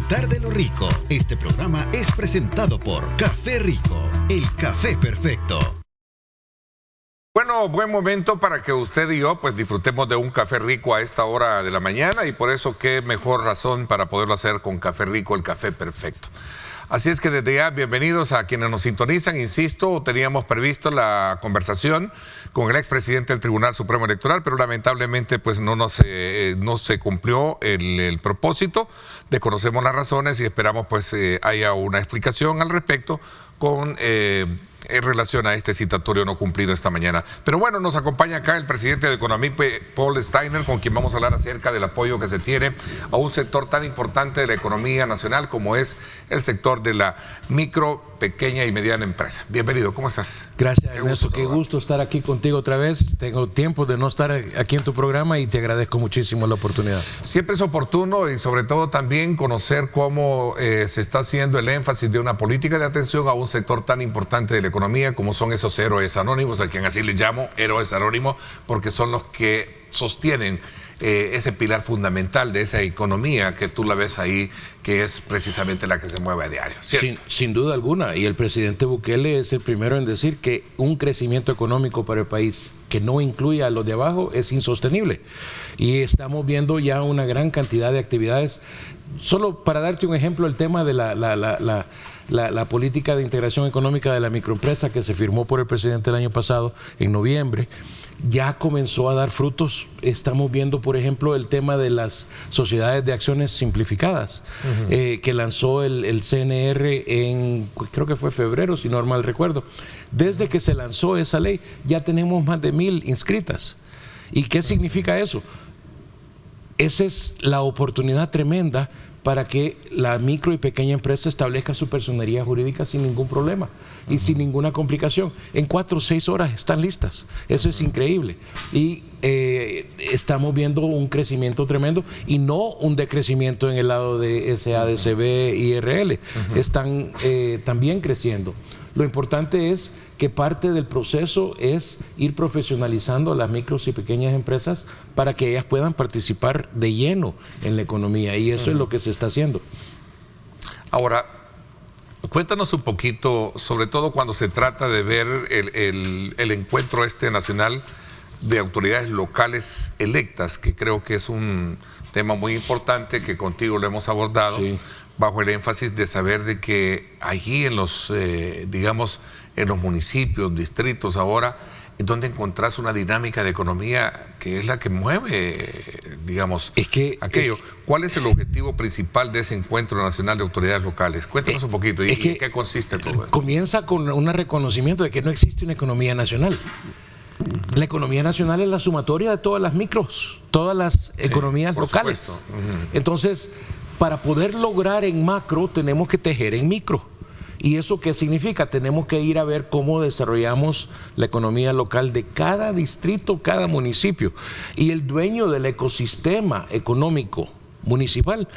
disfrutar de lo rico. Este programa es presentado por Café Rico, el café perfecto. Bueno, buen momento para que usted y yo pues disfrutemos de un café rico a esta hora de la mañana, y por eso qué mejor razón para poderlo hacer con Café Rico, el café perfecto. Así es que desde ya, bienvenidos a quienes nos sintonizan. Insisto, teníamos previsto la conversación con el expresidente del Tribunal Supremo Electoral, pero lamentablemente pues no se cumplió el propósito. Desconocemos las razones y esperamos pues haya una explicación al respecto en relación a este citatorio no cumplido esta mañana. Pero bueno, nos acompaña acá el presidente de Economipe, Paul Steiner, con quien vamos a hablar acerca del apoyo que se tiene a un sector tan importante de la economía nacional como es el sector de la micro, pequeña y mediana empresa. Bienvenido, ¿cómo estás? Gracias, Ernesto, qué gusto estar aquí contigo otra vez. Tengo tiempo de no estar aquí en tu programa y te agradezco muchísimo la oportunidad. Siempre es oportuno y sobre todo también conocer cómo se está haciendo el énfasis de una política de atención a un sector tan importante de la economía como son esos héroes anónimos, a quien así les llamo héroes anónimos, porque son los que sostienen ese pilar fundamental de esa economía que tú la ves ahí, que es precisamente la que se mueve a diario, ¿cierto? Sin duda alguna, y el presidente Bukele es el primero en decir que un crecimiento económico para el país que no incluya a los de abajo es insostenible, y estamos viendo ya una gran cantidad de actividades. Solo para darte un ejemplo, el tema de la política de integración económica de la microempresa que se firmó por el presidente el año pasado, en noviembre, ya comenzó a dar frutos. Estamos viendo, por ejemplo, el tema de las sociedades de acciones simplificadas, que lanzó el CNR en, creo que fue febrero, si no mal recuerdo. Desde que se lanzó esa ley, ya tenemos más de 1,000 inscritas. ¿Y qué significa eso? Esa es la oportunidad tremenda para que la micro y pequeña empresa establezca su personería jurídica sin ningún problema y sin ninguna complicación. En 4 o 6 horas están listas. Eso es increíble. Y estamos viendo un crecimiento tremendo y no un decrecimiento en el lado de SADCB y IRL. Están también creciendo. Lo importante es que parte del proceso es ir profesionalizando a las micros y pequeñas empresas para que ellas puedan participar de lleno en la economía, y eso es lo que se está haciendo. Ahora, cuéntanos un poquito, sobre todo cuando se trata de ver el encuentro nacional de autoridades locales electas, que creo que es un tema muy importante que contigo lo hemos abordado, sí, bajo el énfasis de saber de que allí en los, digamos, en los municipios, distritos ahora, es donde encontrás una dinámica de economía que es la que mueve, digamos, aquello. ¿Cuál es el objetivo principal de ese encuentro nacional de autoridades locales? Cuéntanos un poquito, ¿y en qué consiste todo esto? Comienza con un reconocimiento de que no existe una economía nacional. La economía nacional es la sumatoria de todas las micros, todas las economías locales. Entonces, para poder lograr en macro, tenemos que tejer en micro. ¿Y eso qué significa? Tenemos que ir a ver cómo desarrollamos la economía local de cada distrito, cada municipio. Y el dueño del ecosistema económico municipal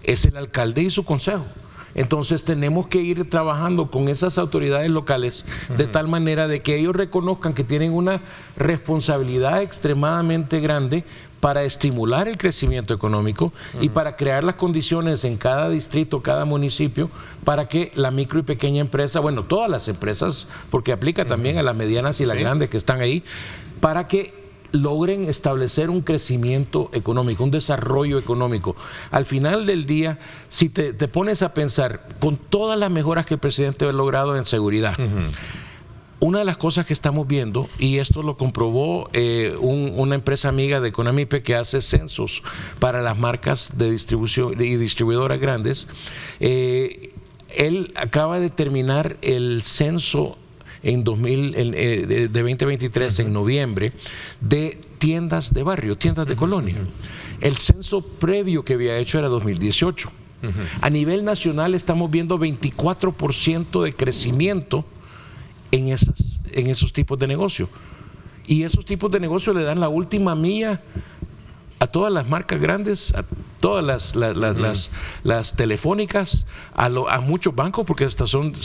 es el alcalde y su consejo. Entonces tenemos que ir trabajando con esas autoridades locales de tal manera de que ellos reconozcan que tienen una responsabilidad extremadamente grande para estimular el crecimiento económico y para crear las condiciones en cada distrito, cada municipio, para que la micro y pequeña empresa, bueno, todas las empresas, porque aplica también a las medianas y las grandes que están ahí, para que logren establecer un crecimiento económico, un desarrollo económico. Al final del día, si te pones a pensar, con todas las mejoras que el presidente ha logrado en seguridad, una de las cosas que estamos viendo, y esto lo comprobó una empresa amiga de Economipe que hace censos para las marcas de distribución y distribuidoras grandes, él acaba de terminar el censo en de 2023 en noviembre de tiendas de barrio, tiendas de colonia. El censo previo que había hecho era 2018. A nivel nacional estamos viendo 24% de crecimiento en esos tipos de negocio. Y esos tipos de negocio le dan la última milla a todas las marcas grandes, a todas las telefónicas, a muchos bancos, porque estas son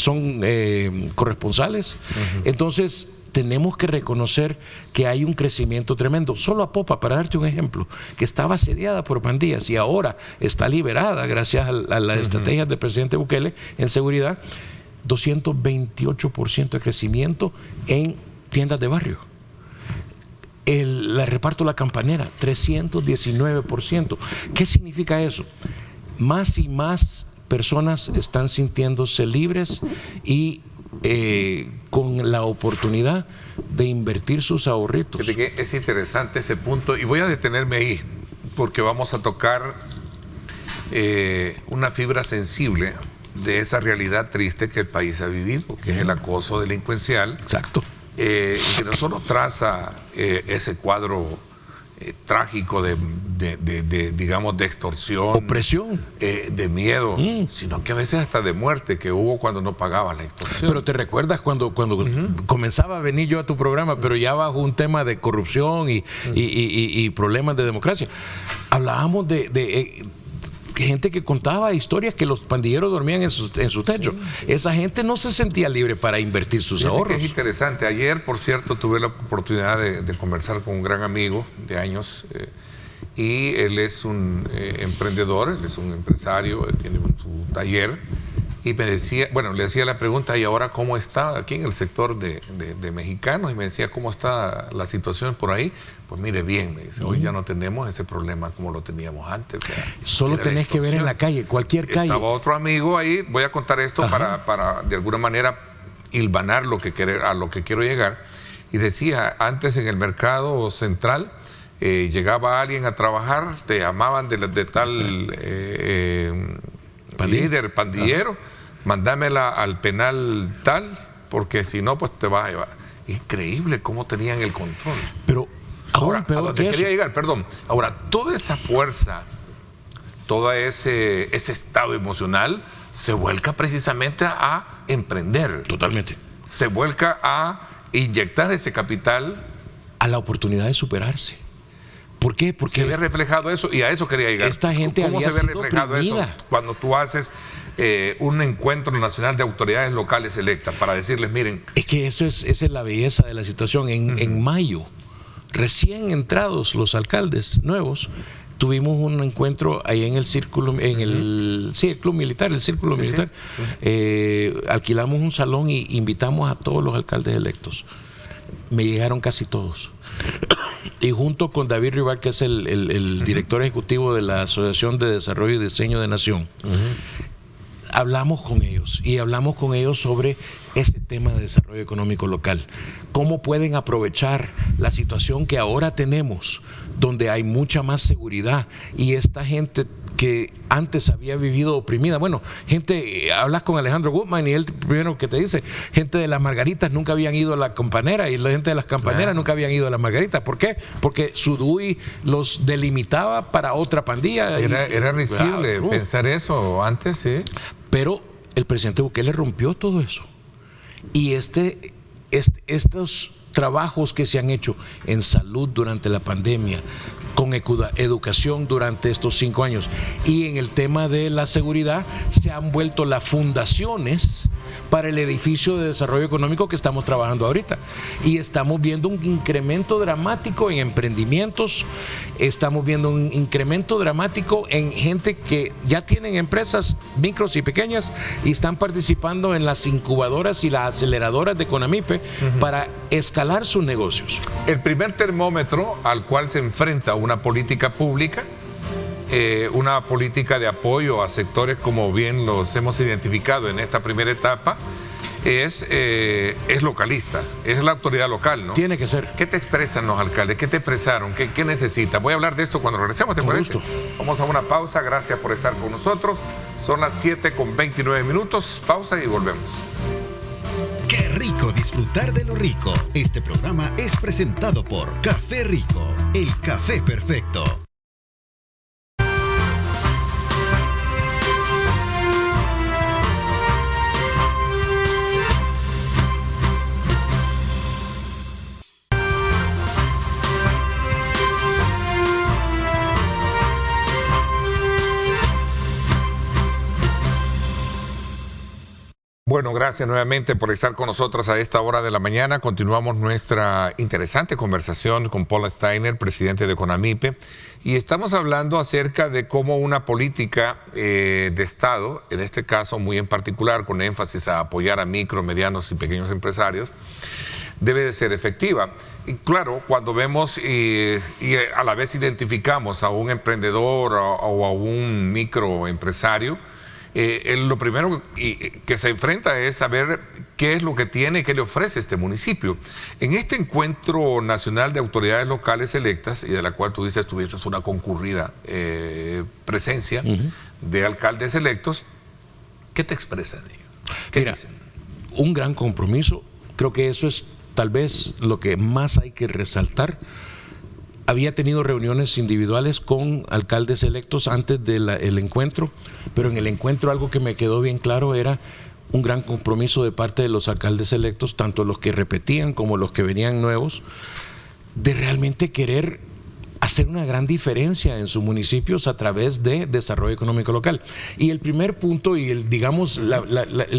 corresponsales. Entonces, tenemos que reconocer que hay un crecimiento tremendo. Solo Apopa, para darte un ejemplo, que estaba asediada por pandillas y ahora está liberada gracias a las estrategias del presidente Bukele en seguridad, 228% de crecimiento en tiendas de barrio. El reparto La Campanera, 319%. ¿Qué significa eso? Más y más personas están sintiéndose libres y con la oportunidad de invertir sus ahorritos. Es interesante ese punto y voy a detenerme ahí porque vamos a tocar una fibra sensible de esa realidad triste que el país ha vivido, que es el acoso delincuencial. Exacto. Que no solo traza ese cuadro trágico digamos, de extorsión, opresión, de miedo, sino que a veces hasta de muerte que hubo cuando no pagaba la extorsión. Pero te recuerdas cuando comenzaba a venir yo a tu programa, pero ya bajo un tema de corrupción y problemas de democracia. Hablábamos de gente que contaba historias que los pandilleros dormían en su techo. Esa gente no se sentía libre para invertir sus ahorros. Es interesante. Ayer, por cierto, tuve la oportunidad de conversar con un gran amigo de años y él es un emprendedor, él es un empresario, él tiene su taller y me decía, bueno, le hacía la pregunta, ¿y ahora cómo está aquí en el sector de mexicanos? Y me decía, ¿cómo está la situación por ahí? Pues mire, bien, me dice, hoy ya no tenemos ese problema como lo teníamos antes. Solo tenés que ver en la calle, cualquier calle. Estaba otro amigo ahí, voy a contar esto para de alguna manera hilvanar a lo que quiero llegar. Y decía, antes en el mercado central, llegaba alguien a trabajar, te llamaban de tal líder pandillero, mandámela al penal tal, porque si no, pues te vas a llevar. Increíble cómo tenían el control. Pero ahora, a donde quería llegar, perdón. Ahora, toda esa fuerza, todo ese estado emocional se vuelca precisamente a emprender. Totalmente. Se vuelca a inyectar ese capital a la oportunidad de superarse. ¿Por qué? Porque se ve reflejado eso y a eso quería llegar. Esta gente ¿Cómo había se ve sido reflejado oprimida? eso cuando tú haces un encuentro nacional de autoridades locales electas para decirles, miren? Es que esa es la belleza de la situación. En mayo, recién entrados los alcaldes nuevos, tuvimos un encuentro ahí en el círculo, el club militar, el círculo militar. Alquilamos un salón y invitamos a todos los alcaldes electos. Me llegaron casi todos. Y junto con David Rival, que es el director ejecutivo de la Asociación de Desarrollo y Diseño de Nación, hablamos con ellos y hablamos con ellos sobre ese tema de desarrollo económico local. Cómo pueden aprovechar la situación que ahora tenemos, donde hay mucha más seguridad y esta gente que antes había vivido oprimida. Bueno, hablas con Alejandro Guzmán y él primero que te dice, gente de las Margaritas nunca habían ido a la Campanera y la gente de las Campaneras nunca habían ido a las Margaritas. ¿Por qué? Porque Suduy los delimitaba para otra pandilla. Era risible pensar eso antes, sí. Pero el presidente Bukele rompió todo eso. Y estos trabajos que se han hecho en salud durante la pandemia, con educación durante estos 5 años y en el tema de la seguridad, se han vuelto las fundaciones para el edificio de desarrollo económico que estamos trabajando ahorita. Y estamos viendo un incremento dramático en emprendimientos, estamos viendo un incremento dramático en gente que ya tienen empresas micros y pequeñas y están participando en las incubadoras y las aceleradoras de CONAMIPE para escalar sus negocios. El primer termómetro al cual se enfrenta una política pública, una política de apoyo a sectores como bien los hemos identificado en esta primera etapa, es localista, es la autoridad local, ¿no? Tiene que ser. ¿Qué te expresan los alcaldes? ¿Qué te expresaron? ¿Qué necesitan? Voy a hablar de esto cuando regresemos, ¿te parece? Gusto. Vamos a una pausa, gracias por estar con nosotros. Son las 7:29, pausa y volvemos. Qué rico disfrutar de lo rico. Este programa es presentado por Café Rico, el café perfecto. Bueno, gracias nuevamente por estar con nosotros a esta hora de la mañana. Continuamos nuestra interesante conversación con Paul Steiner, presidente de CONAMIPE, y estamos hablando acerca de cómo una política de Estado, en este caso muy en particular con énfasis a apoyar a micro, medianos y pequeños empresarios, debe de ser efectiva. Y claro, cuando vemos y a la vez identificamos a un emprendedor o a un microempresario, lo primero que se enfrenta es saber qué es lo que tiene, qué le ofrece este municipio. En este encuentro nacional de autoridades locales electas, y de la cual tú dices tuviste una concurrida presencia de alcaldes electos, ¿qué te expresan ellos? ¿Qué dicen? Un gran compromiso. Creo que eso es tal vez lo que más hay que resaltar. Había tenido reuniones individuales con alcaldes electos antes del encuentro, pero en el encuentro algo que me quedó bien claro era un gran compromiso de parte de los alcaldes electos, tanto los que repetían como los que venían nuevos, de realmente querer hacer una gran diferencia en sus municipios a través de desarrollo económico local. Y el primer punto y el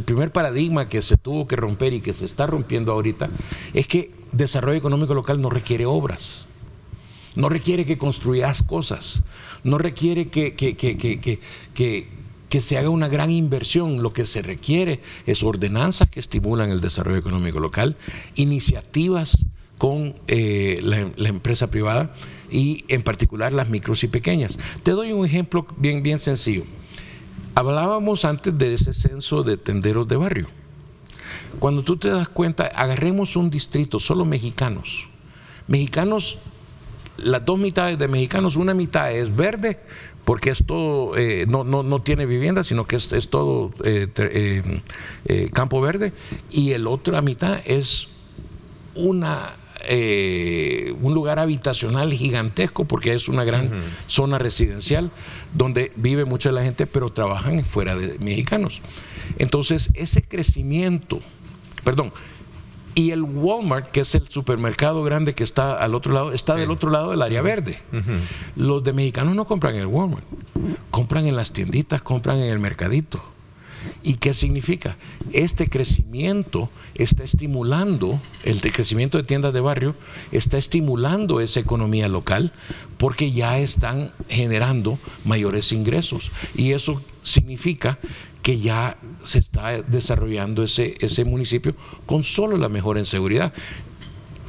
primer paradigma que se tuvo que romper y que se está rompiendo ahorita es que desarrollo económico local no requiere obras. No requiere que construyas cosas, no requiere que se haga una gran inversión. Lo que se requiere es ordenanzas que estimulan el desarrollo económico local, iniciativas con la empresa privada y en particular las micros y pequeñas. Te doy un ejemplo bien sencillo. Hablábamos antes de ese censo de tenderos de barrio. Cuando tú te das cuenta, agarremos un distrito, solo mexicanos. Las dos mitades de mexicanos, una mitad es verde porque es todo, no tiene vivienda, sino que es todo campo verde, y la otra mitad es un lugar habitacional gigantesco porque es una gran zona residencial donde vive mucha de la gente, pero trabajan fuera de mexicanos. Entonces ese crecimiento, y el Walmart, que es el supermercado grande que está al otro lado, está del otro lado del área verde. Los de mexicanos no compran en el Walmart, compran en las tienditas, compran en el mercadito. ¿Y qué significa? Este crecimiento está estimulando, el crecimiento de tiendas de barrio está estimulando esa economía local porque ya están generando mayores ingresos. Y eso significa que ya se está desarrollando ese municipio con solo la mejora en seguridad.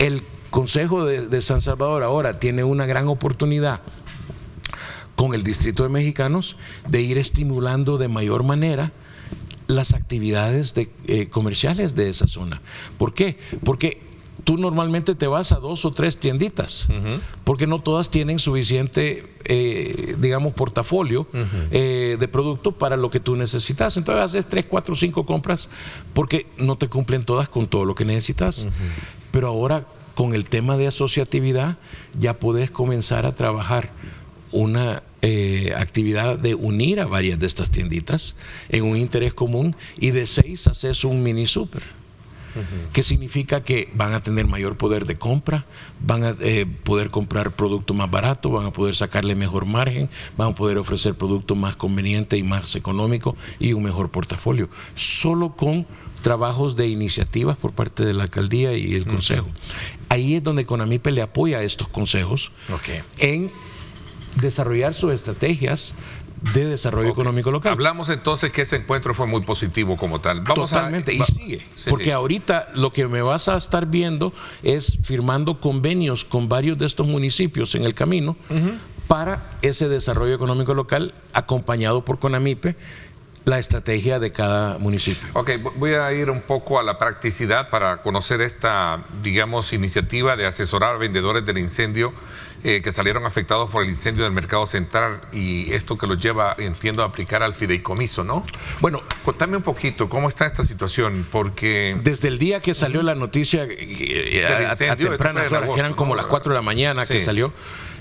El Consejo de San Salvador ahora tiene una gran oportunidad con el Distrito de Mexicanos de ir estimulando de mayor manera las actividades comerciales de esa zona. ¿Por qué? Porque tú normalmente te vas a 2 o 3 tienditas, porque no todas tienen suficiente, portafolio de producto para lo que tú necesitas. Entonces haces 3, 4, 5 compras porque no te cumplen todas con todo lo que necesitas. Pero ahora con el tema de asociatividad ya puedes comenzar a trabajar una actividad de unir a varias de estas tienditas en un interés común, y de 6 haces un mini super. Que significa que van a tener mayor poder de compra, van a poder comprar producto más barato, van a poder sacarle mejor margen, van a poder ofrecer producto más conveniente y más económico y un mejor portafolio, solo con trabajos de iniciativas por parte de la alcaldía y el consejo. Ahí es donde CONAMIPE le apoya a estos consejos en desarrollar sus estrategias de desarrollo económico local. Hablamos entonces que ese encuentro fue muy positivo como tal. Totalmente, y sigue. Porque ahorita lo que me vas a estar viendo es firmando convenios con varios de estos municipios en el camino para ese desarrollo económico local, acompañado por CONAMIPE, la estrategia de cada municipio. Voy a ir un poco a la practicidad para conocer esta, iniciativa de asesorar a vendedores del incendio que salieron afectados por el incendio del Mercado Central, y esto que los lleva, entiendo, a aplicar al fideicomiso, ¿no? Bueno, contame un poquito, ¿cómo está esta situación? Porque desde el día que salió la noticia a tempranas horas, que eran como las 4 de la mañana que salió,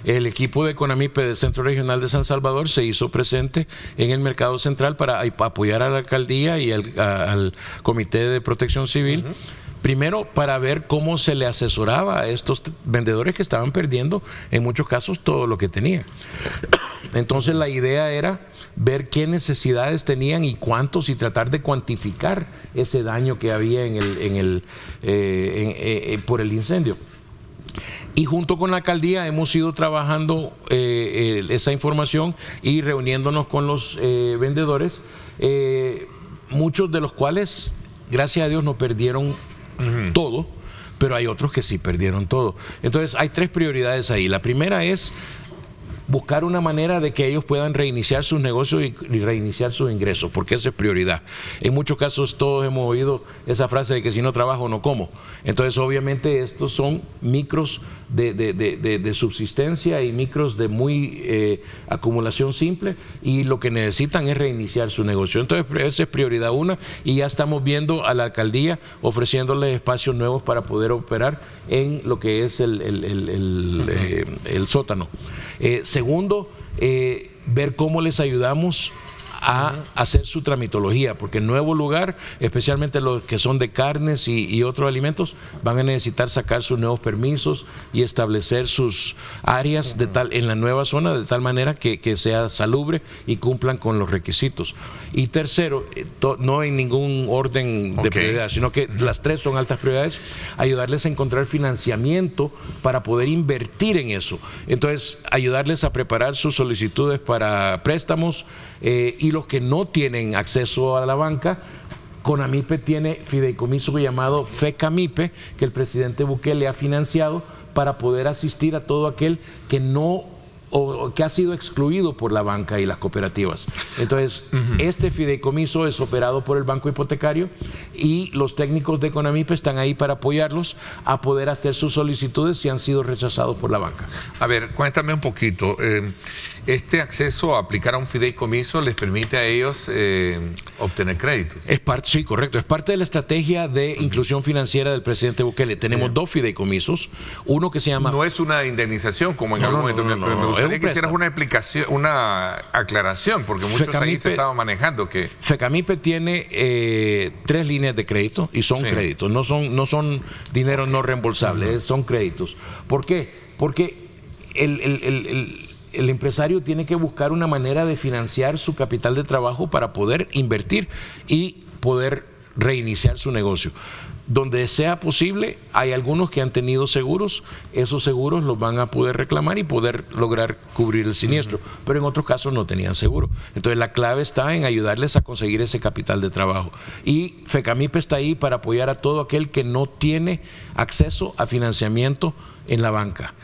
el equipo de CONAMIPE del Centro Regional de San Salvador se hizo presente en el Mercado Central para apoyar a la alcaldía y al Comité de Protección Civil Primero, para ver cómo se le asesoraba a estos vendedores que estaban perdiendo, en muchos casos, todo lo que tenían. Entonces, la idea era ver qué necesidades tenían y cuántos, y tratar de cuantificar ese daño que había por el incendio. Y junto con la alcaldía hemos ido trabajando esa información y reuniéndonos con los vendedores, muchos de los cuales, gracias a Dios, no perdieron todo, pero hay otros que sí perdieron todo. Entonces hay 3 prioridades ahí. La primera es buscar una manera de que ellos puedan reiniciar sus negocios y reiniciar sus ingresos, porque esa es prioridad. En muchos casos todos hemos oído esa frase de que si no trabajo no como. Entonces obviamente estos son micros de subsistencia y micros de muy acumulación simple, y lo que necesitan es reiniciar su negocio. Entonces esa es prioridad 1, y ya estamos viendo a la alcaldía ofreciéndoles espacios nuevos para poder operar en lo que es el sótano. Segundo, ver cómo les ayudamos a hacer su tramitología, porque el nuevo lugar, especialmente los que son de carnes y otros alimentos, van a necesitar sacar sus nuevos permisos y establecer sus áreas en la nueva zona, de tal manera que sea salubre y cumplan con los requisitos. Y tercero, no en ningún orden de prioridad, sino que las 3 son altas prioridades, ayudarles a encontrar financiamiento para poder invertir en eso. Entonces, ayudarles a preparar sus solicitudes para préstamos, y los que no tienen acceso a la banca, CONAMIPE tiene fideicomiso llamado FECAMIPE, que el presidente Bukele ha financiado para poder asistir a todo aquel que no, o que ha sido excluido por la banca y las cooperativas. Entonces, este fideicomiso es operado por el Banco Hipotecario, y los técnicos de CONAMIPE están ahí para apoyarlos a poder hacer sus solicitudes si han sido rechazados por la banca. A ver, cuéntame un poquito. ¿Este acceso a aplicar a un fideicomiso les permite a ellos obtener créditos? Sí, correcto. Es parte de la estrategia de inclusión financiera del presidente Bukele. Tenemos 2 fideicomisos. Uno que se llama... No es una indemnización, como en algún momento. Me gustaría que hicieras una aclaración, porque muchos FECAMIPE, ahí se estaban manejando que... FECAMIPE tiene 3 líneas de crédito, y son créditos. No son dinero no reembolsable, son créditos. ¿Por qué? Porque el empresario tiene que buscar una manera de financiar su capital de trabajo para poder invertir y poder reiniciar su negocio. Donde sea posible, hay algunos que han tenido seguros, esos seguros los van a poder reclamar y poder lograr cubrir el siniestro, pero en otros casos no tenían seguro. Entonces la clave está en ayudarles a conseguir ese capital de trabajo. Y FECAMIPE está ahí para apoyar a todo aquel que no tiene acceso a financiamiento en la banca.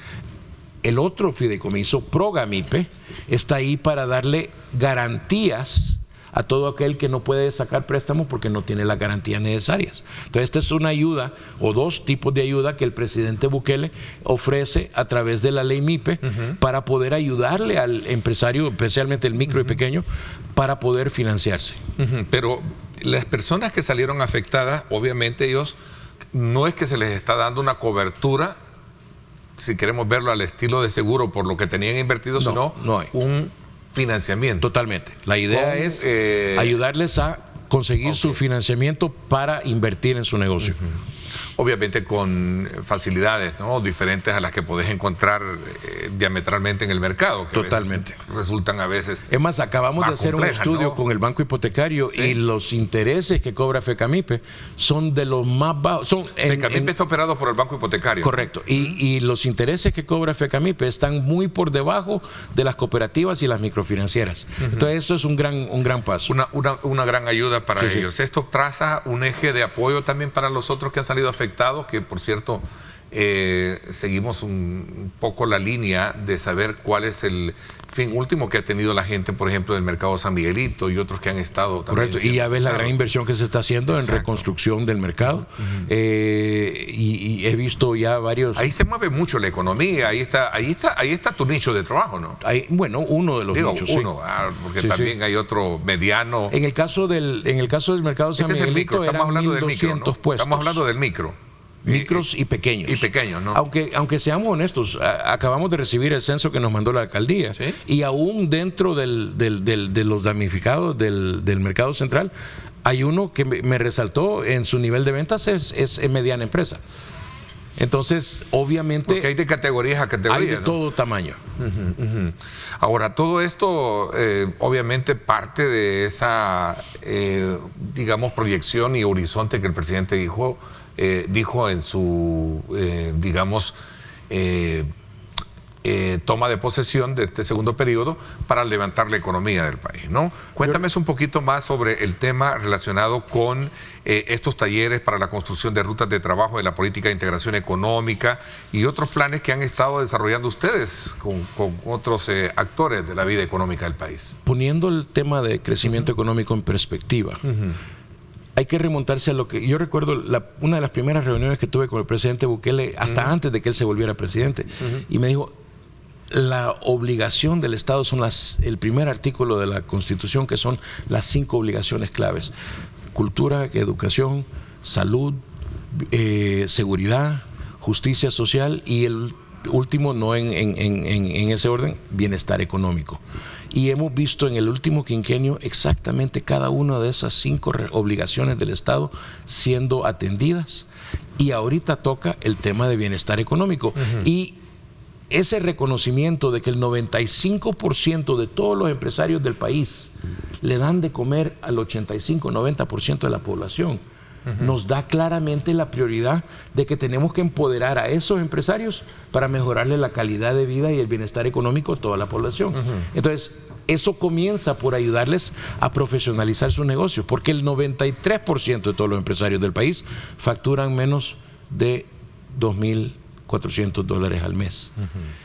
El otro fideicomiso, PROGAMIPE, está ahí para darle garantías a todo aquel que no puede sacar préstamos porque no tiene las garantías necesarias. Entonces, esta es una ayuda, o 2 tipos de ayuda, que el presidente Bukele ofrece a través de la ley MIPE para poder ayudarle al empresario, especialmente el micro y pequeño, para poder financiarse. Pero las personas que salieron afectadas, obviamente ellos, no es que se les está dando una cobertura, si queremos verlo al estilo de seguro por lo que tenían invertido, sino un financiamiento. Totalmente. La idea es ayudarles a conseguir su financiamiento para invertir en su negocio. Obviamente con facilidades, ¿no?, diferentes a las que podés encontrar diametralmente en el mercado. Que totalmente. Resultan a veces. Es más, acabamos de hacer un estudio con el Banco Hipotecario, y los intereses que cobra FECAMIPE son de los más bajos. FECAMIPE está operado por el Banco Hipotecario. Correcto. Y los intereses que cobra FECAMIPE están muy por debajo de las cooperativas y las microfinancieras. Entonces eso es un gran paso. Una gran ayuda para ellos. Esto traza un eje de apoyo también para los otros que han salido afectados, que por cierto seguimos un poco la línea de saber cuál es el fin último que ha tenido la gente, por ejemplo, del mercado San Miguelito y otros que han estado también. Correcto, y ya ves la gran inversión que se está haciendo en reconstrucción del mercado. Y he visto ya varios... Ahí se mueve mucho la economía, ahí está tu nicho de trabajo, ¿no? Bueno, uno de los nichos. Porque también hay otro mediano. En el caso del mercado San Miguelito, estamos hablando del micro, ¿no? puestos. Estamos hablando del micro. Micros y pequeños. Y pequeños, ¿no? Aunque seamos honestos, acabamos de recibir el censo que nos mandó la alcaldía, y aún dentro de los damnificados del mercado central Hay uno que me resaltó en su nivel de ventas, es mediana empresa. Entonces, obviamente... Porque hay de categorías a categorías, hay de todo tamaño. Ahora, todo esto obviamente parte de esa, digamos, proyección y horizonte que el presidente dijo en su, digamos, toma de posesión de este segundo periodo para levantar la economía del país, ¿no? Cuéntame un poquito más sobre el tema relacionado con estos talleres para la construcción de rutas de trabajo de la política de integración económica y otros planes que han estado desarrollando ustedes con otros actores de la vida económica del país. Poniendo el tema de crecimiento económico en perspectiva, hay que remontarse a lo que yo recuerdo, una de las primeras reuniones que tuve con el presidente Bukele, hasta antes de que él se volviera presidente, y me dijo: la obligación del Estado son el primer artículo de la Constitución, que son las 5 obligaciones claves: cultura, educación, salud, seguridad, justicia social, y el último, no en ese orden, bienestar económico. Y hemos visto en el último quinquenio exactamente cada una de esas 5 obligaciones del Estado siendo atendidas, y ahorita toca el tema de bienestar económico. Y ese reconocimiento de que el 95% de todos los empresarios del país le dan de comer al 85-90% de la población, nos da claramente la prioridad de que tenemos que empoderar a esos empresarios para mejorarle la calidad de vida y el bienestar económico a toda la población. Entonces, eso comienza por ayudarles a profesionalizar sus negocios, porque el 93% de todos los empresarios del país facturan menos de $2,400 al mes.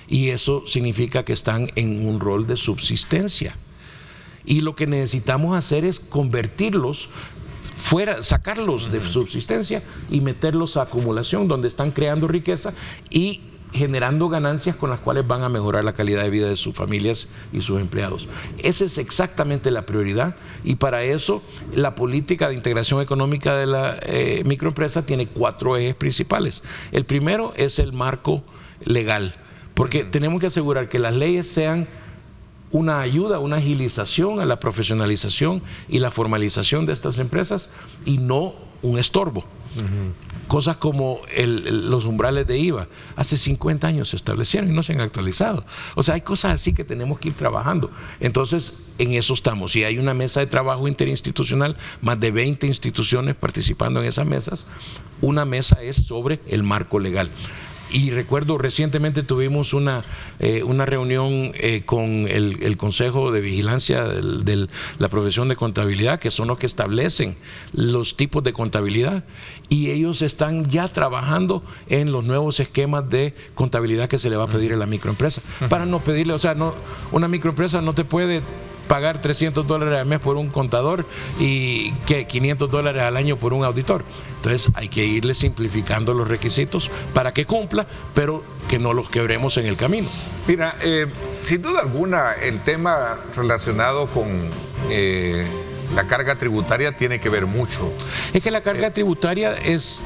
Y eso significa que están en un rol de subsistencia. Y lo que necesitamos hacer es convertirlos fuera, sacarlos de subsistencia y meterlos a acumulación, donde están creando riqueza y generando ganancias con las cuales van a mejorar la calidad de vida de sus familias y sus empleados. Esa es exactamente la prioridad, y para eso la política de integración económica de la microempresa tiene 4 ejes principales. El primero es el marco legal, porque tenemos que asegurar que las leyes sean una ayuda, una agilización a la profesionalización y la formalización de estas empresas, y no un estorbo. Cosas como los umbrales de IVA, hace 50 años se establecieron y no se han actualizado. O sea, hay cosas así que tenemos que ir trabajando. Entonces, en eso estamos. Y hay una mesa de trabajo interinstitucional, más de 20 instituciones participando en esas mesas. Una mesa es sobre el marco legal. Y recuerdo, recientemente tuvimos una reunión con el Consejo de Vigilancia de la profesión de contabilidad, que son los que establecen los tipos de contabilidad, y ellos están ya trabajando en los nuevos esquemas de contabilidad que se le va a pedir a la microempresa, para no pedirle, o sea, no, una microempresa no te puede pagar $300 al mes por un contador y que $500 al año por un auditor. Entonces hay que irle simplificando los requisitos para que cumpla, pero que no los quebremos en el camino. Mira, sin duda alguna el tema relacionado con la carga tributaria tiene que ver mucho. Es que la carga tributaria es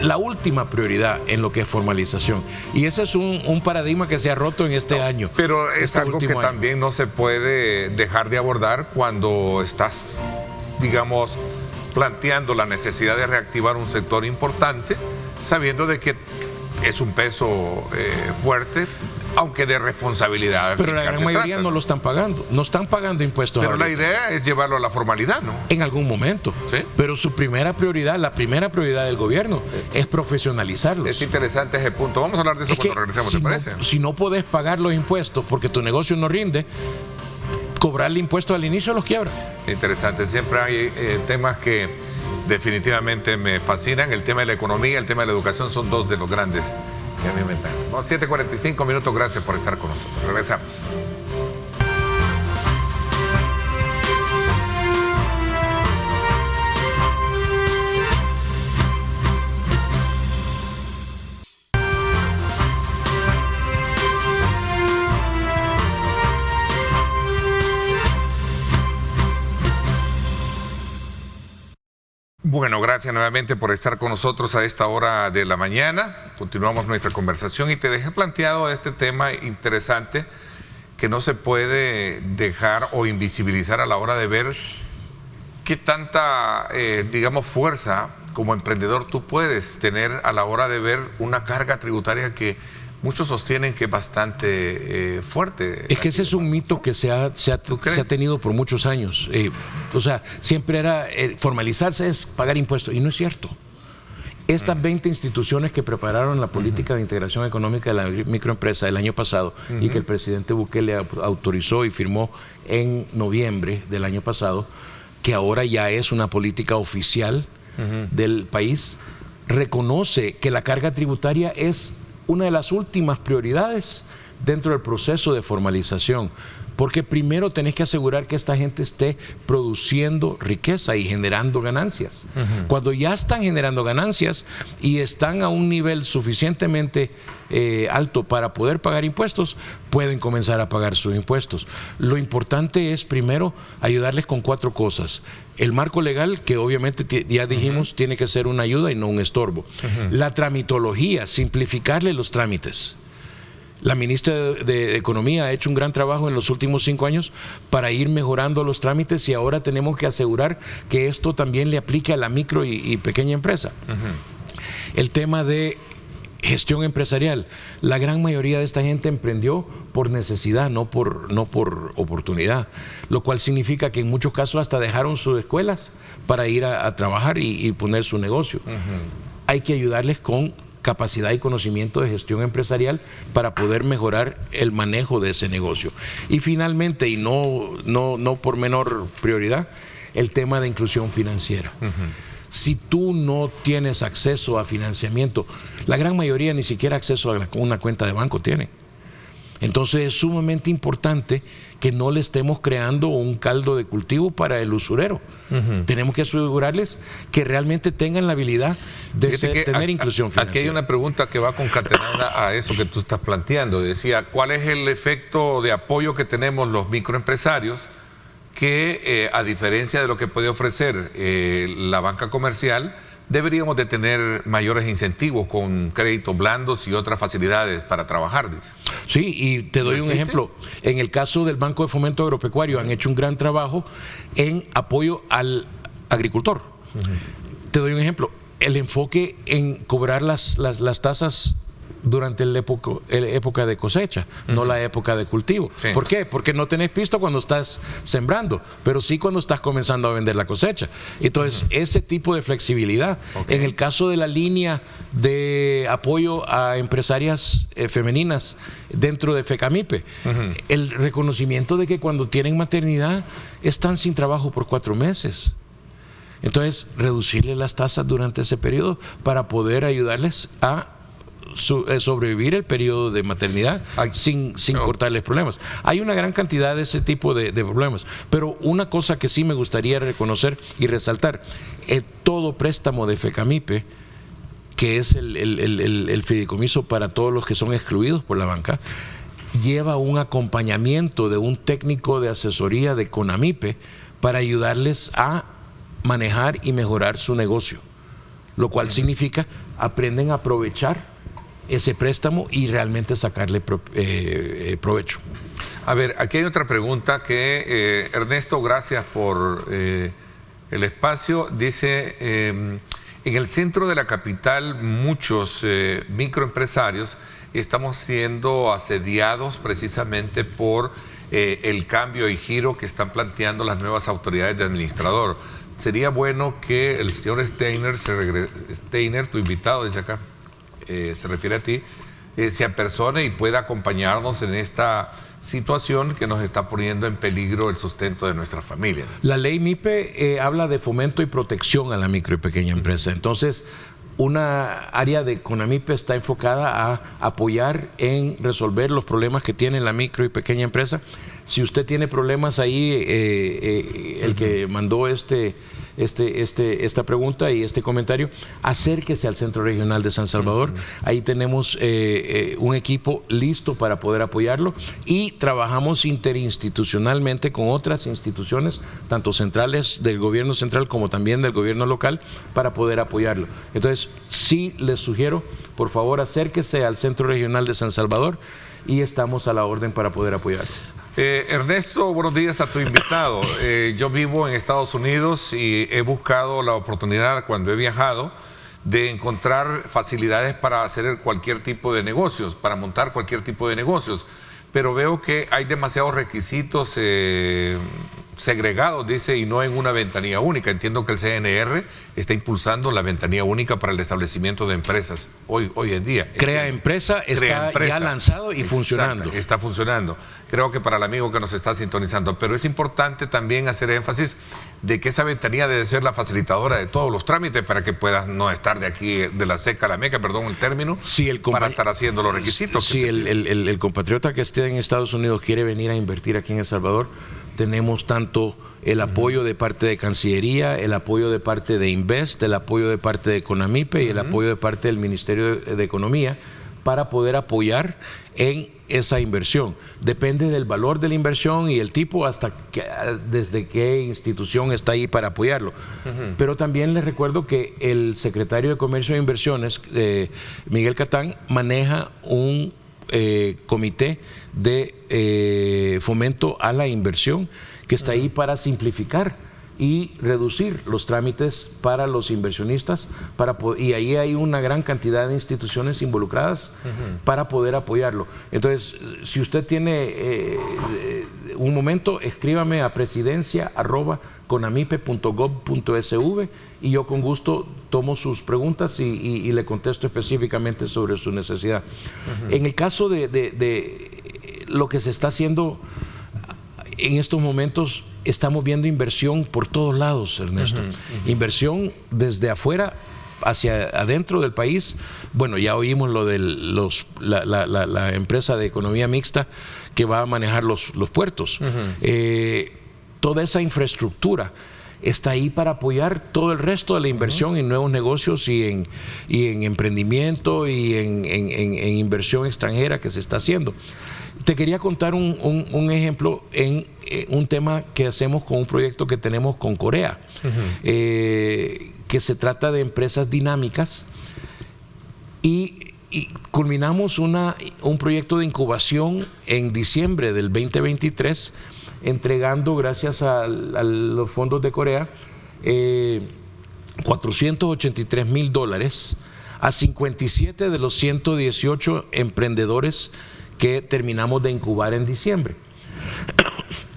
la última prioridad en lo que es formalización, y ese es un paradigma que se ha roto en este año. Pero es algo que también no se puede dejar de abordar cuando estás, digamos, planteando la necesidad de reactivar un sector importante, sabiendo de que es un peso fuerte, aunque de responsabilidad. Pero la gran mayoría no lo están pagando, no están pagando impuestos. Pero la idea es llevarlo a la formalidad, ¿no? En algún momento. ¿Sí? Pero su primera prioridad, la primera prioridad del gobierno es profesionalizarlos. Es interesante ese punto. Vamos a hablar de eso cuando regresemos, ¿te parece? Si no podés pagar los impuestos porque tu negocio no rinde, cobrarle impuestos al inicio los quiebra. Interesante. Siempre hay temas que definitivamente me fascinan. El tema de la economía, el tema de la educación son 2 de los grandes que a mí me encantan. 7:45 minutos, gracias por estar con nosotros. Regresamos. Bueno, gracias nuevamente por estar con nosotros a esta hora de la mañana. Continuamos nuestra conversación y te dejé planteado este tema interesante que no se puede dejar o invisibilizar a la hora de ver ¿qué tanta, digamos, fuerza como emprendedor tú puedes tener a la hora de ver una carga tributaria que muchos sostienen que es bastante fuerte? Es que ese es un mito que se ha tenido por muchos años. O sea, siempre era formalizarse es pagar impuestos, y no es cierto. Estas 20 instituciones que prepararon la política de integración económica de la microempresa el año pasado y que el presidente Bukele autorizó y firmó en noviembre del año pasado, que ahora ya es una política oficial del país, reconoce que la carga tributaria es una de las últimas prioridades dentro del proceso de formalización, porque primero tenés que asegurar que esta gente esté produciendo riqueza y generando ganancias. Cuando ya están generando ganancias y están a un nivel suficientemente alto para poder pagar impuestos, pueden comenzar a pagar sus impuestos. Lo importante es primero ayudarles con 4 cosas. El marco legal, que obviamente ya dijimos tiene que ser una ayuda y no un estorbo. La tramitología, simplificarle los trámites. La ministra de Economía ha hecho un gran trabajo en los últimos 5 años para ir mejorando los trámites, y ahora tenemos que asegurar que esto también le aplique a la micro y pequeña empresa. El tema de gestión empresarial. La gran mayoría de esta gente emprendió por necesidad, no por oportunidad, lo cual significa que en muchos casos hasta dejaron sus escuelas para ir a trabajar y poner su negocio. Hay que ayudarles con capacidad y conocimiento de gestión empresarial para poder mejorar el manejo de ese negocio. Y finalmente, y no por menor prioridad, el tema de inclusión financiera. Si tú no tienes acceso a financiamiento, la gran mayoría ni siquiera acceso a una cuenta de banco tiene. Entonces es sumamente importante que no le estemos creando un caldo de cultivo para el usurero. Tenemos que asegurarles que realmente tengan la habilidad de tener inclusión financiera. Aquí hay una pregunta que va concatenada a eso que tú estás planteando. Decía, ¿cuál es el efecto de apoyo que tenemos los microempresarios que, a diferencia de lo que puede ofrecer la banca comercial, deberíamos de tener mayores incentivos con créditos blandos y otras facilidades para trabajar, dice? Sí, y te doy un ejemplo. En el caso del Banco de Fomento Agropecuario han hecho un gran trabajo en apoyo al agricultor. Te doy un ejemplo. El enfoque en cobrar las tasas durante la época de cosecha, no la época de cultivo. Sí. ¿Por qué? Porque no tenés pisto cuando estás sembrando, pero sí cuando estás comenzando a vender la cosecha. Entonces, ese tipo de flexibilidad. En el caso de la línea de apoyo a empresarias femeninas dentro de FECAMIPE, el reconocimiento de que cuando tienen maternidad están sin trabajo por 4 meses. Entonces, reducirle las tasas durante ese periodo para poder ayudarles a sobrevivir el periodo de maternidad sin cortarles problemas. Hay una gran cantidad de ese tipo de problemas, pero una cosa que sí me gustaría reconocer y resaltar, todo préstamo de FECAMIPE, que es el fideicomiso para todos los que son excluidos por la banca, lleva un acompañamiento de un técnico de asesoría de CONAMIPE para ayudarles a manejar y mejorar su negocio, lo cual significa aprenden a aprovechar ese préstamo y realmente sacarle provecho. A ver, aquí hay otra pregunta que Ernesto, gracias por el espacio. Dice, en el centro de la capital muchos microempresarios estamos siendo asediados precisamente por el cambio y giro que están planteando las nuevas autoridades de administrador. Sería bueno que el señor Steiner, tu invitado, dice acá, se refiere a ti, se apersone y pueda acompañarnos en esta situación que nos está poniendo en peligro el sustento de nuestra familia. La ley MIPE habla de fomento y protección a la micro y pequeña empresa. Entonces, una área de CONAMIPE está enfocada a apoyar en resolver los problemas que tiene la micro y pequeña empresa. Si usted tiene problemas ahí, el que mandó esta pregunta y este comentario, acérquese al Centro Regional de San Salvador. Ahí tenemos un equipo listo para poder apoyarlo y trabajamos interinstitucionalmente con otras instituciones, tanto centrales del gobierno central como también del gobierno local, para poder apoyarlo. Entonces, sí les sugiero, por favor, acérquese al Centro Regional de San Salvador y estamos a la orden para poder apoyarlo. Ernesto, buenos días a tu invitado. Yo vivo en Estados Unidos y he buscado la oportunidad cuando he viajado de encontrar facilidades para hacer cualquier tipo de negocios, para montar cualquier tipo de negocios. Pero veo que hay demasiados requisitos segregados, dice, y no en una ventanilla única. Entiendo que el CNR está impulsando la ventanilla única para el establecimiento de empresas hoy en día. Crea Empresa está ya lanzado y funcionando. Está funcionando. Creo que para el amigo que nos está sintonizando. Pero es importante también hacer énfasis de que esa ventanilla debe ser la facilitadora de todos los trámites para que puedas no estar de aquí, de la seca a la meca, perdón el término, para estar haciendo los requisitos. Si el compatriota que esté en Estados Unidos quiere venir a invertir aquí en El Salvador, tenemos tanto el apoyo de parte de Cancillería, el apoyo de parte de Invest, el apoyo de parte de CONAMIPE y el apoyo de parte del Ministerio de Economía para poder apoyar en esa inversión. Depende del valor de la inversión y el tipo desde qué institución está ahí para apoyarlo. Pero también les recuerdo que el secretario de Comercio e Inversiones, Miguel Catán, maneja un comité de fomento a la inversión que está ahí para simplificar y reducir los trámites para los inversionistas y ahí hay una gran cantidad de instituciones involucradas para poder apoyarlo. Entonces, si usted tiene un momento, escríbame a presidencia@conamipe.gov.sv y yo con gusto tomo sus preguntas y le contesto específicamente sobre su necesidad. En el caso de lo que se está haciendo en estos momentos, estamos viendo inversión por todos lados, Ernesto. Inversión desde afuera hacia adentro del país. Bueno, ya oímos lo de la empresa de economía mixta que va a manejar los puertos. Toda esa infraestructura está ahí para apoyar todo el resto de la inversión en nuevos negocios y en emprendimiento y en inversión extranjera que se está haciendo. Te quería contar un ejemplo en un tema que hacemos con un proyecto que tenemos con Corea, que se trata de empresas dinámicas y culminamos un proyecto de incubación en diciembre del 2023, entregando, gracias a los fondos de Corea, $483,000 a 57 de los 118 emprendedores que terminamos de incubar en diciembre.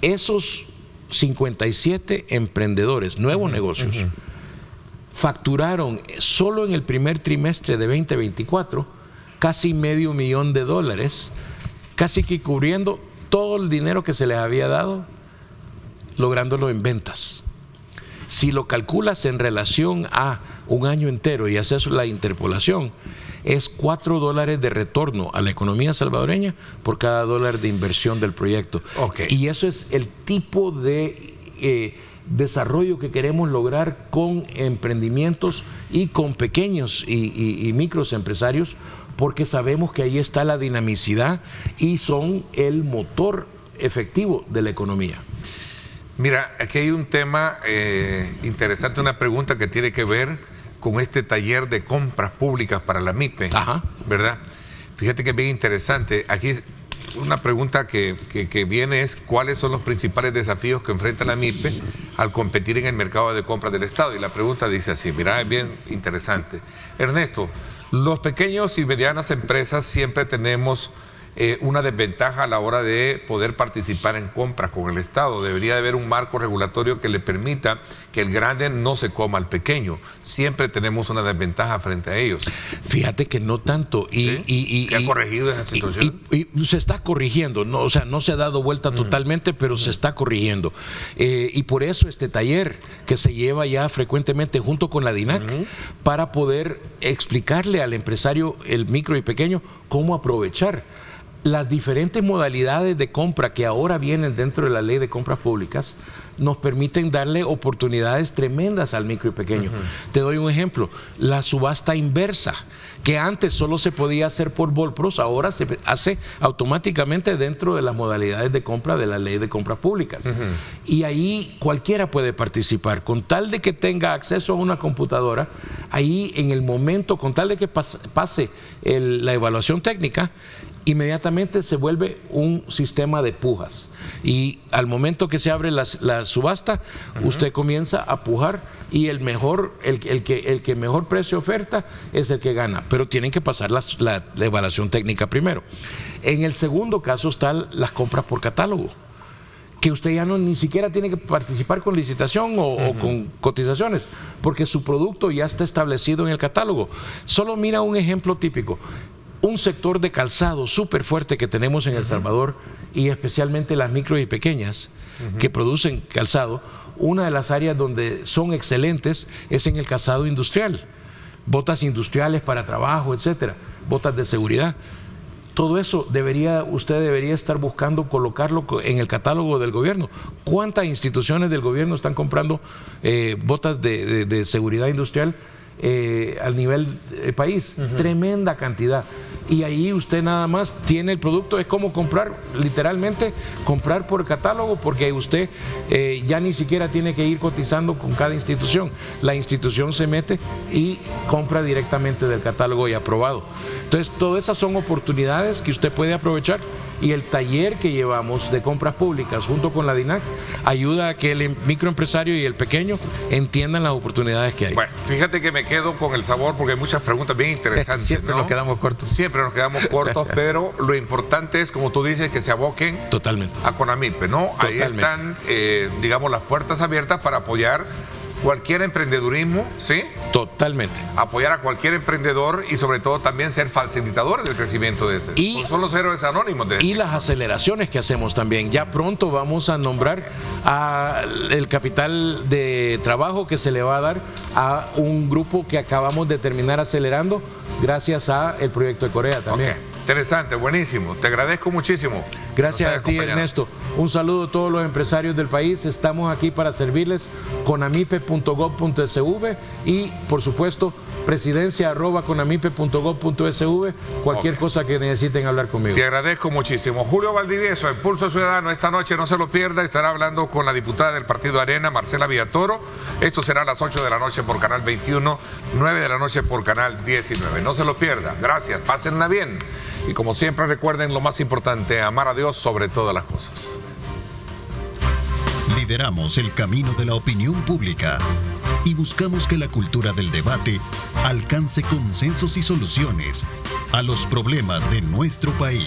Esos 57 emprendedores, nuevos negocios, facturaron solo en el primer trimestre de 2024 casi $500,000, casi que cubriendo todo el dinero que se les había dado, lográndolo en ventas. Si lo calculas en relación a un año entero y haces la interpolación, es $4 de retorno a la economía salvadoreña por cada $1 de inversión del proyecto. Y eso es el tipo de desarrollo que queremos lograr con emprendimientos y con pequeños y micros empresarios, porque sabemos que ahí está la dinamicidad y son el motor efectivo de la economía. Mira, aquí hay un tema interesante, una pregunta que tiene que ver con este taller de compras públicas para la MIPE, ¿verdad? Fíjate que es bien interesante. Aquí una pregunta que viene es: ¿cuáles son los principales desafíos que enfrenta la MIPE al competir en el mercado de compras del Estado? Y la pregunta dice así, mira, es bien interesante. Ernesto, los pequeños y medianas empresas siempre tenemos una desventaja a la hora de poder participar en compras con el Estado. Debería de haber un marco regulatorio que le permita que el grande no se coma al pequeño. Siempre tenemos una desventaja frente a ellos. Fíjate que no tanto. ¿Se ha corregido esa situación? Y se está corrigiendo. No, o sea, no se ha dado vuelta totalmente, pero se está corrigiendo. Y por eso este taller que se lleva ya frecuentemente junto con la DINAC, para poder explicarle al empresario, el micro y pequeño, cómo aprovechar las diferentes modalidades de compra que ahora vienen dentro de la ley de compras públicas. Nos permiten darle oportunidades tremendas al micro y pequeño. Te doy un ejemplo: la subasta inversa, que antes solo se podía hacer por Volpros, ahora se hace automáticamente dentro de las modalidades de compra de la ley de compras públicas. Y ahí cualquiera puede participar, con tal de que tenga acceso a una computadora. Ahí en el momento, con tal de que pase la evaluación técnica, inmediatamente se vuelve un sistema de pujas. Y al momento que se abre la subasta, usted comienza a pujar y el que mejor precio oferta es el que gana. Pero tienen que pasar la evaluación técnica primero. En el segundo caso están las compras por catálogo, que usted ya ni siquiera tiene que participar con licitación o con cotizaciones, porque su producto ya está establecido en el catálogo. Solo mira un ejemplo típico. Un sector de calzado súper fuerte que tenemos en El Salvador, y especialmente las micro y pequeñas que producen calzado, una de las áreas donde son excelentes es en el calzado industrial. Botas industriales para trabajo, etcétera, botas de seguridad. Todo eso usted debería estar buscando colocarlo en el catálogo del gobierno. ¿Cuántas instituciones del gobierno están comprando botas de seguridad industrial al nivel país? Tremenda cantidad. Y ahí usted nada más tiene el producto, es como comprar, literalmente comprar por catálogo, porque usted ya ni siquiera tiene que ir cotizando con cada institución. La institución se mete y compra directamente del catálogo y aprobado. Entonces, todas esas son oportunidades que usted puede aprovechar, y el taller que llevamos de compras públicas junto con la DINAC ayuda a que el microempresario y el pequeño entiendan las oportunidades que hay. Bueno, fíjate que me quedo con el sabor porque hay muchas preguntas bien interesantes. Siempre nos quedamos cortos. Siempre nos quedamos cortos, pero lo importante es, como tú dices, que se aboquen totalmente a CONAMIPE, ¿no? Ahí están, digamos, las puertas abiertas para apoyar cualquier emprendedurismo, ¿sí? Totalmente. Apoyar a cualquier emprendedor y sobre todo también ser facilitadores del crecimiento de ese. Y son los héroes anónimos de y las aceleraciones que hacemos también. Ya pronto vamos a nombrar el capital de trabajo que se le va a dar a un grupo que acabamos de terminar acelerando gracias a el proyecto de Corea también. Okay. Interesante, buenísimo. Te agradezco muchísimo. Gracias a ti, Ernesto. Un saludo a todos los empresarios del país. Estamos aquí para servirles. conamipe.gov.sv y, por supuesto, presidencia@conamipe.gov.sv. Cualquier cosa que necesiten hablar conmigo. Te agradezco muchísimo. Julio Valdivieso, el Pulso Ciudadano, esta noche no se lo pierda. Estará hablando con la diputada del Partido Arena, Marcela Villatoro. Esto será a las 8 de la noche por Canal 21, 9 de la noche por Canal 19. No se lo pierda. Gracias. Pásenla bien. Y como siempre, recuerden lo más importante, amar a Dios sobre todas las cosas. Lideramos el camino de la opinión pública y buscamos que la cultura del debate alcance consensos y soluciones a los problemas de nuestro país.